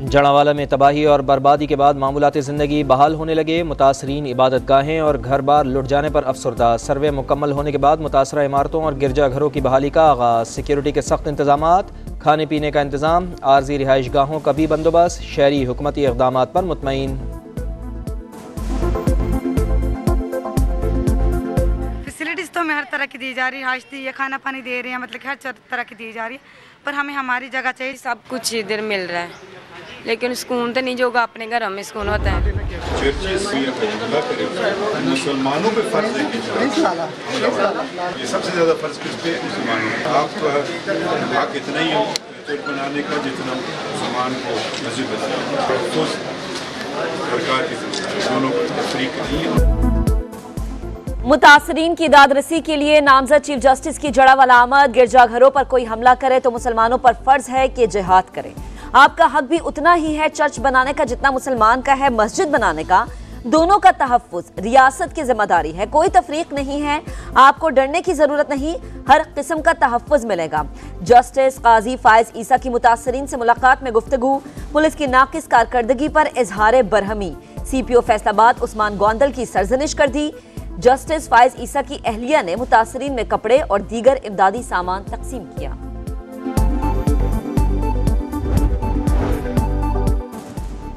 जड़ावाला में तबाही और बर्बादी के बाद मामूलाती ज़िंदगी बहाल होने लगे। मुतासरीन इबादत गाहें और घर बार लुट जाने पर अफसरदा। सर्वे मुकम्मल होने के बाद मुतासरा इमारतों और गिरजाघरों की बहाली का आगाज़। सिक्योरिटी के सख्त इंतजामात, खाने पीने का इंतज़ाम, आर्जी रिहाइश गाहों का भी बंदोबस्त। शहरी हुकूमती इक़दामात पर मुतमईन। फैसिलिटीज़ तो हमें हर तरह की दी जा रही है, रिहाइश दी है, खाना पानी दे रहे हैं, मतलब कि हर तरह की दी जा रही है, पर हमें हमारी जगह चाहिए। सब कुछ इधर मिल रहा है, लेकिन सुकून तो नहीं जो अपने घरों में सुकून होता है। मुसलमानों पे फर्ज है कि ये सबसे ज़्यादा फर्ज किस पे? मुसलमानों। आपका हक इतना ही हो चोट बनाने का जितना मुसलमान को मस्जिद बनाने। सरकार की दोनों को तफरीक नहीं है। मुतासरीन की दाद रसी के लिए नामजद चीफ जस्टिस की जड़ावाला आमद। गिरजाघरों पर कोई हमला करे तो मुसलमानों पर फर्ज है कि जिहाद करें। आपका हक भी उतना ही है चर्च बनाने का जितना मुसलमान का है मस्जिद बनाने का। दोनों का तहफ्फुज रियासत की जिम्मेदारी है, कोई तफरीक नहीं है। आपको डरने की जरूरत नहीं, हर किस्म का तहफ्फुज मिलेगा। जस्टिस काजी फायज ईसा की मुतासरीन से मुलाकात में गुफ्तगू। पुलिस की नाकिस कारकर्दगी पर इजहार बरहमी। CPO फैसलाबाद उस्मान गोंदल की सरजनिश कर दी। जस्टिस फायज ईसा की अहलिया ने मुतासरीन में कपड़े और दीगर इमदादी सामान तकसीम किया।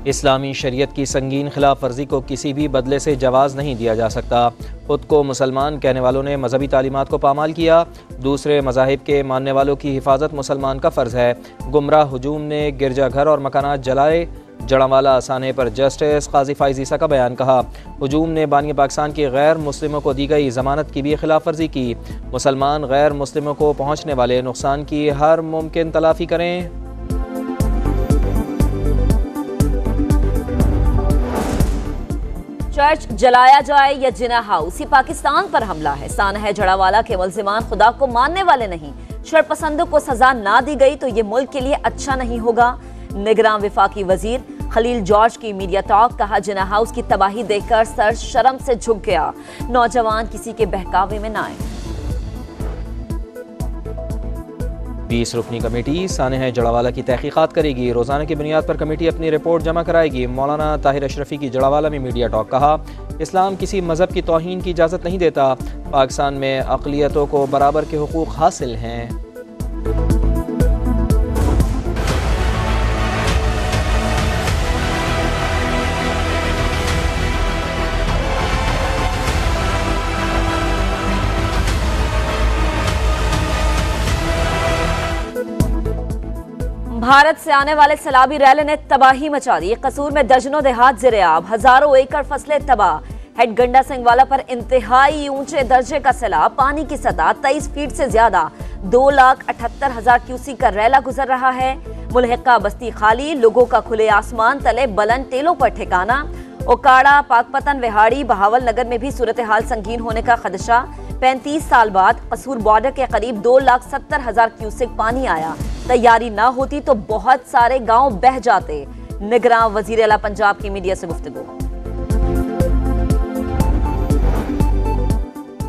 इस्लामी शरीयत की संगीन खिलाफ वर्जी को किसी भी बदले से जवाज़ नहीं दिया जा सकता। खुद को मुसलमान कहने वालों ने मजहबी तालीमात को पामाल किया। दूसरे मज़ाहिब के मानने वालों की हिफाजत मुसलमान का फ़र्ज़ है। गुमराह हुजूम ने गिरजाघर और मकानात जलाए। जड़ावाला आसाने पर जस्टिस काजी फायज ईसा का बयान। कहा, हुजूम ने बानी पाकिस्तान की गैर मुस्लिमों को दी गई ज़मानत की भी खिलाफ वर्जी की। मुसलमान गैर मुस्लिमों को पहुँचने वाले नुकसान की हर मुमकिन तलाफ़ी करें। चर्च जलाया जाए या जिना हाउस, ये पाकिस्तान पर हमला है। सानह जड़ावाला के मुल्जिमान खुदा को मानने वाले नहीं। शरपसंदों को सजा ना दी गई तो ये मुल्क के लिए अच्छा नहीं होगा। निगरान विफाकी वजीर खलील जॉर्ज की मीडिया टॉक। कहा, जिना हाउस की तबाही देखकर सर शर्म से झुक गया। नौजवान किसी के बहकावे में ना आए। 20 रुकनी कमेटी सानह जड़ावाला की तहकीकात करेगी। रोज़ाना की बुनियाद पर कमेटी अपनी रिपोर्ट जमा कराएगी। मौलाना ताहिर अशरफी की जड़ावाला में मीडिया टॉक। कहा, इस्लाम किसी मज़हब की तौहीन की इजाज़त नहीं देता। पाकिस्तान में अक़लियतों को बराबर के हुकूक हासिल हैं। भारत से आने वाले सैलाबी रैले ने तबाही मचा दी। कसूर में दर्जनों देहात ज़िर-ए-आब, हजारों एकड़ फसलें तबाह। हेड गंडा सिंगवाला पर इंतहाई ऊंचे दर्जे का सैलाब। पानी की सतह 23 फीट से ज्यादा 2,78,000 क्यूसेक का रैला गुजर रहा है। मुल्हिका बस्ती खाली, लोगों का खुले आसमान तले बुलंद टेलों पर ठिकाना। ओकाड़ा, पाकपतन, विहाड़ी, बहावल नगर में भी सूरत हाल संगीन होने का खदशा। 35 साल बाद कसूर बॉर्डर के करीब 2,70,000 क्यूसेक पानी आया। तैयारी ना होती तो बहुत सारे गांव बह जाते। निगरान वजीर आला पंजाब की मीडिया से गुफ्तगू।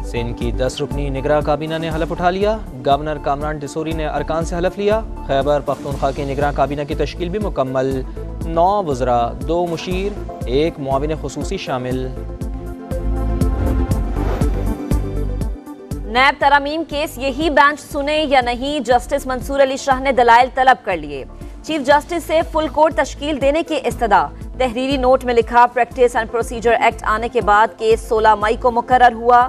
सिंध की 10 रुकनी निगरां काबीना ने हलफ उठा लिया। गवर्नर कामरान डिसोरी ने अरकान से हलफ लिया। खैबर पख्तूनख्वा की निगरां काबीना की तश्कील भी मुकम्मल। 9 वज़रा, 2 मुशीर, 1 मुआविन खुसूसी शामिल। नैब तरामीम केस यही बेंच सुने या नहीं, जस्टिस मंसूर अली शाह ने दलाइल तलब कर लिए। चीफ जस्टिस से फुल कोर्ट तश्कील देने की इस्तदा। तहरीरी नोट में लिखा, प्रैक्टिस एंड प्रोसीजर एक्ट आने के बाद केस 16 मई को मुकर्रर हुआ।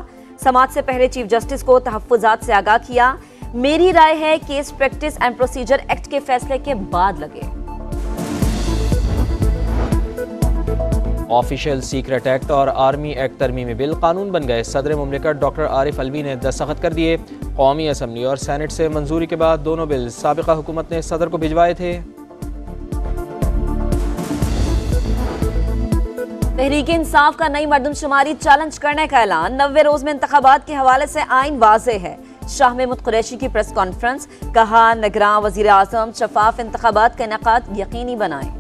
समात से पहले चीफ जस्टिस को तहफ्फुजात से आगाह किया। मेरी राय है case practice and procedure act के फैसले के बाद लगे। ऑफिशियल सीक्रेट एक्ट और आर्मी एक्ट तरमीमी बिल कानून बन गए। सदर मुमलिकत डॉक्टर आरिफ अलवी ने दस्तखत कर दिए। कौमी असम्बली और सेनेट से मंजूरी के बाद दोनों बिल साबिका हुकूमत ने सदर को भिजवाए थे। तहरीक इंसाफ का नई मर्दमशुमारी चैलेंज करने का ऐलान। 90 रोज में इंतखाबात के हवाले से आइन वाज़े है। शाह महमूद कुरैशी की प्रेस कॉन्फ्रेंस। कहा, निगरान वजीर आज़म शफाफ इंतखाबात का इनेकाद यकीनी बनाए।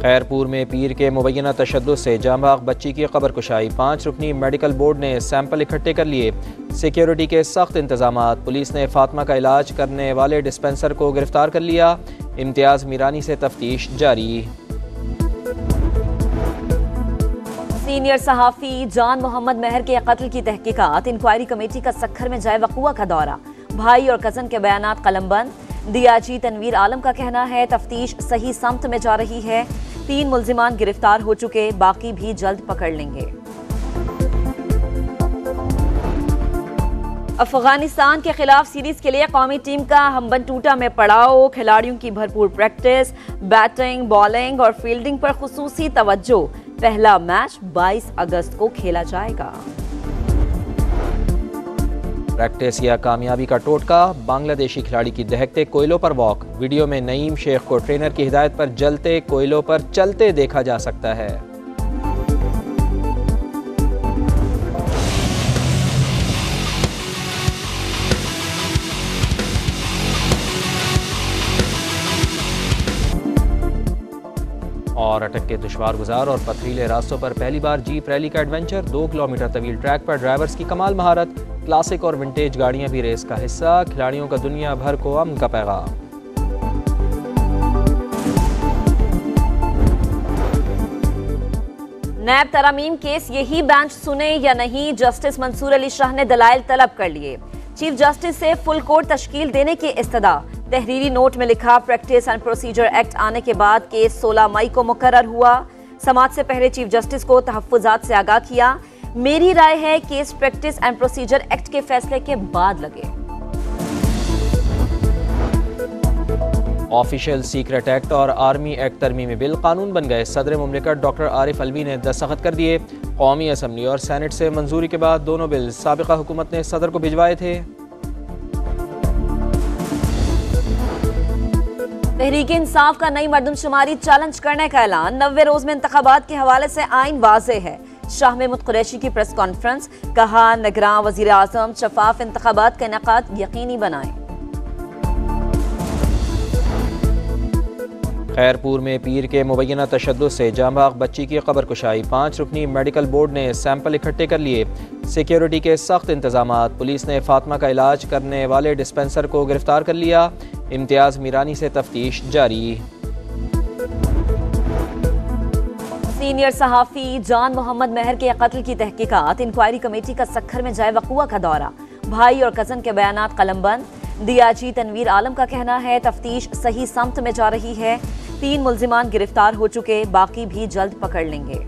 खैरपुर में पीर के मुबैना तशद्दुद से जांबाग बच्ची की कब्र कुशाई, 5 रुकनी मेडिकल बोर्ड ने सैंपल इकट्ठे कर लिए। सिक्योरिटी के सख्त इंतजामात, पुलिस ने फातिमा का इलाज करने वाले डिस्पेंसर को गिरफ्तार कर लिया। इम्तियाज मीरानी से तफ्तीश जारी। सीनियर सहाफ़ी जान मोहम्मद महर के कत्ल की तहकीकात, इंक्वायरी कमेटी का सक्खर में जाए वक़ुआ का दौरा, भाई और कज़न के बयानात कलमबंद। डीआईजी तनवीर आलम का कहना है तफ्तीश सही समत में जा रही है, 3 मुल्जिमान गिरफ्तार हो चुके, बाकी भी जल्द पकड़ लेंगे। अफगानिस्तान के खिलाफ सीरीज के लिए कौमी टीम का हम्बनटूटा में पड़ाव, खिलाड़ियों की भरपूर प्रैक्टिस, बैटिंग, बॉलिंग और फील्डिंग पर खुसूसी तवज्जो। पहला मैच 22 अगस्त को खेला जाएगा। प्रैक्टिस या कामयाबी का टोटका, बांग्लादेशी खिलाड़ी की दहकते कोयलों पर वॉक। वीडियो में नईम शेख को ट्रेनर की हिदायत पर जलते कोयलों पर चलते देखा जा सकता है। और अटक के दुश्वार गुजार और पथरीले रास्तों पर पहली बार जीप रैली का एडवेंचर। 2 किलोमीटर तवील ट्रैक पर ड्राइवर्स की कमाल महारत, क्लासिक और विंटेज गाड़ियां भी रेस का हिस्सा। खिलाड़ियों का दुनिया भर को अमन का पैगाम। नैब तरामीम केस, यही बेंच सुने या नहीं, जस्टिस मंसूर अली शाह ने दलाइल तलब कर लिए। चीफ जस्टिस से फुल कोर्ट तश्कील देने की इस्तदा। तहरीरी नोट में लिखा, प्रैक्टिस एंड प्रोसीजर एक्ट आने के बाद केस 16 मई को मुकर्रर हुआ। समाअत से पहले चीफ जस्टिस को तहफ्फुजात से आगाह किया। मेरी राय है case practice and procedure act के फैसले के बाद लगे। ऑफिशियल सीक्रेट एक्ट और आर्मी एक्ट तरमीमी बिल कानून बन गए। सदर मुमलिकत डॉक्टर आरिफ अलवी ने दस्तखत कर दिए। कौमी असम्बली और सेनेट से मंजूरी के बाद दोनों बिल साबिका हुकूमत ने सदर को भिजवाए थे। तहरीक इंसाफ का नई मर्दमशुमारी चैलेंज करने का ऐलान। 90 रोज में इंतखाबात के हवाले से आइन वाज़े है। शाह महमूद कुरैशी की प्रेस कॉन्फ्रेंस, कहा निगरान वजीर आजम शफाफ इंतखाबात का इनेकाद यकीनी बनाएं। खैरपुर में पीर के मुबैना तशद्दुद से जांबाग बच्ची की कब्र कुशाई, 5 रुकनी मेडिकल बोर्ड ने सैंपल इकट्ठे कर लिए। सिक्योरिटी के सख्त इंतजामात, पुलिस ने फातिमा का इलाज करने वाले डिस्पेंसर को गिरफ्तार कर लिया। इम्तियाज मीरानी से तफ्तीश जारी। सीनियर सहाफ़ी जान मोहम्मद महर के कत्ल की तहकीकात, इंक्वायरी कमेटी का सक्खर में जाए वक़ुआ का दौरा, भाई और कज़न के बयानात कलमबंद। डीआईजी तनवीर आलम का कहना है तफ्तीश सही समत में जा रही है, 3 मुल्जिमान गिरफ्तार हो चुके, बाकी भी जल्द पकड़ लेंगे।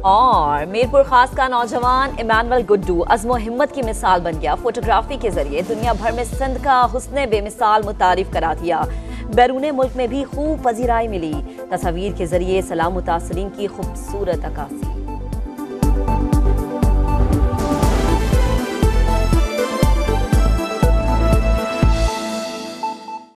और मीरपुर खास का नौजवान इमानुअल गुड्डू अज़्मो हिम्मत की मिसाल बन गया। फोटोग्राफी के जरिए दुनिया भर में सिंध का हुस्ने बेमिसाल मुतारिफ करा दिया। बैरून मुल्क में भी खूब पजीराई मिली। तस्वीर के जरिए सलाम मुतासरीन की खूबसूरत अक्कासी।